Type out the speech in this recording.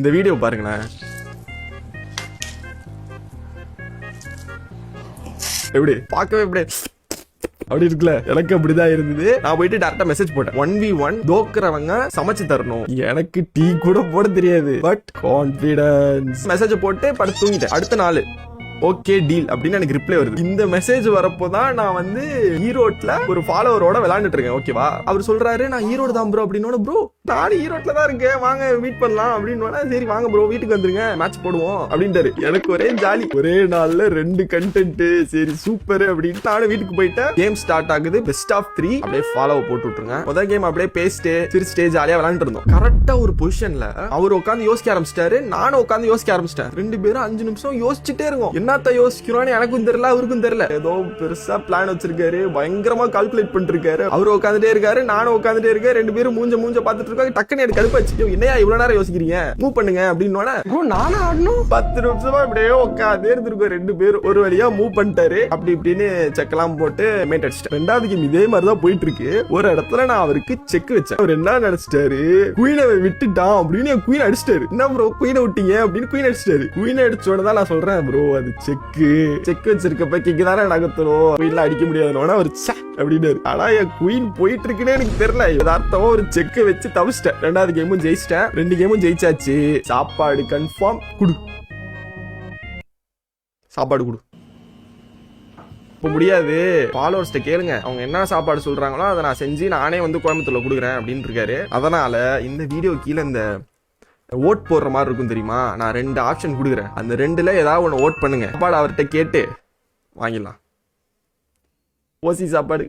இந்த வீடியோ பாருங்களேன். எப்படி பார்க்கவே எப்படி அப்படி இருக்குல்ல, எனக்கு அப்படிதான் இருந்தது. நான் போயிட்டு டேரக்டா மெசேஜ் போட்டேன். 1v1 தோக்குறவங்க சமைச்சு தரணும். எனக்கு டீ கூட போட தெரியாது, பட் கான்பிடன்ஸ். மெசேஜ் போட்டு படுத்து தூங்கிட்டேன். அடுத்த நாள் ஓகே டீல் அப்படின்னு எனக்கு ரிப்ளை வருது. இந்த மெசேஜ் வரப்போதான் நான் வந்து ஈரோட்ல ஒரு ஃபாலோவரோட விளையாண்டுட்டு இருக்கேன். ஓகேவா, அவர் சொல்றாரு நான் ஈரோடு தான் ப்ரோ அப்படின்னு. ப்ரோ நானும் ஈரோட்ல தான் இருக்கேன், வாங்க மீட் பண்ணலாம் அப்படின்னு. சரி வாங்க ப்ரோ வீட்டுக்கு வந்துருங்க, மேட்ச் போடுவோம் அப்படின்ட்டாரு. எனக்கு ஒரே ஜாலி, ஒரே நாள்ல 2 கண்டென்ட். சரி சூப்பர் அப்படின்னு நானும் வீட்டுக்கு போயிட்டேன். கேம் ஸ்டார்ட் ஆகுது. பெஸ்ட் ஆஃப் 3 அப்படியே ஃபாலோ போட்டு விட்டுருங்க. முதல் கேம் அப்படியே பேசிட்டு சிரிச்சிட்டே ஜாலியா விளையாண்டு இருந்தோம். கரெக்டா ஒரு பொசிஷன்ல அவர் உட்காந்து யோசிக்க ஆரம்பிச்சிட்டாரு, நானும் உட்காந்து யோசிக்க ஆரம்பிச்சிட்டேன். 2 பேரும் 5 நிமிஷம் யோசிச்சுட்டே இருக்கோம். என்னத்த யோசிக்கிறோன்னு எனக்கும் தெரியல, அவருக்கும் தெரியல. ஏதோ பெருசா பிளான் வச்சிருக்காரு, பயங்கரமா கால்குலேட் பண்ணிட்டு இருக்காரு. அவரு உட்காந்துட்டே இருக்காரு, நானும் உட்காந்துட்டே இருக்கேன். 2 பேரும் மூஞ்ச பாத்துட்டு இருக்காங்க. டக்குன்னு எனக்கு கடுப்பாச்சு, என்னையா இவ்வளவு நேரம் யோசிக்கிறீங்க, மூவ் பண்ணுங்க அப்படின்னு. நானும் ஆடணும் 10 நிமிஷமா அப்படியே உட்காந்தே இருந்திருக்கோம். 2 பேரும் ஒரு வழியா மூவ் பண்ணிட்டாரு. அப்படி இப்படின்னு செக்லாம் போட்டு மேட் அடிச்சிட்டேன். 2வது கேம் இதே மாதிரிதான் போயிட்டு இருக்கு. ஒரு இடத்துல நான் அவருக்கு செக் வச்சேன். அவர் என்ன நினைச்சிட்டாரு, குயினை விட்டுட்டான் அப்படின்னு என் குயின் அடிச்சிட்டாரு. என்ன ப்ரோ குயினை விட்டீங்க அப்படின்னு குயின் அடிச்சிட்டாரு. குயினை அடிச்சோட தான் நான் சொல்றேன் ப்ரோ அது செக் வச்சிருக்கப்ப கிக்கு தானே நகர்த்தணும், குயின்ல அடிக்க முடியாதுன்னு அவர் அப்படின்னு. ஆனா என் குயின் போயிட்டு இருக்குன்னு எனக்கு தெரியல. யதார்த்தமா ஒரு செக் வச்சு தவிச்சிட்டேன். 2வது கேமும் ஜெயிச்சிட்டேன். 2 கேமும் ஜெயிச்சாச்சு. சாப்பாடு கன்ஃபார்ம் குடு, சாப்பாடு குடு. இப்ப முடியாது, ஃபாலோவர்ஸ்ட்ட கேளுங்க, அவங்க என்ன சாப்பாடு சொல்றாங்களோ அதை நான் செஞ்சு நானே வந்து கோயம்புத்தூர்ல கொடுக்குறேன் அப்படின்னு இருக்காரு. அதனால இந்த வீடியோ கீழே இந்த ஓட் போடுற மாதிரி இருக்கும் தெரியுமா, நான் 2 ஆப்ஷன் கொடுக்குறேன். அந்த 2ல ஏதாவது ஒன்று ஓட் பண்ணுங்க. சாப்பாடு அவர்கிட்ட கேட்டு வாங்கிடலாம். ஓசி சாப்பாடு.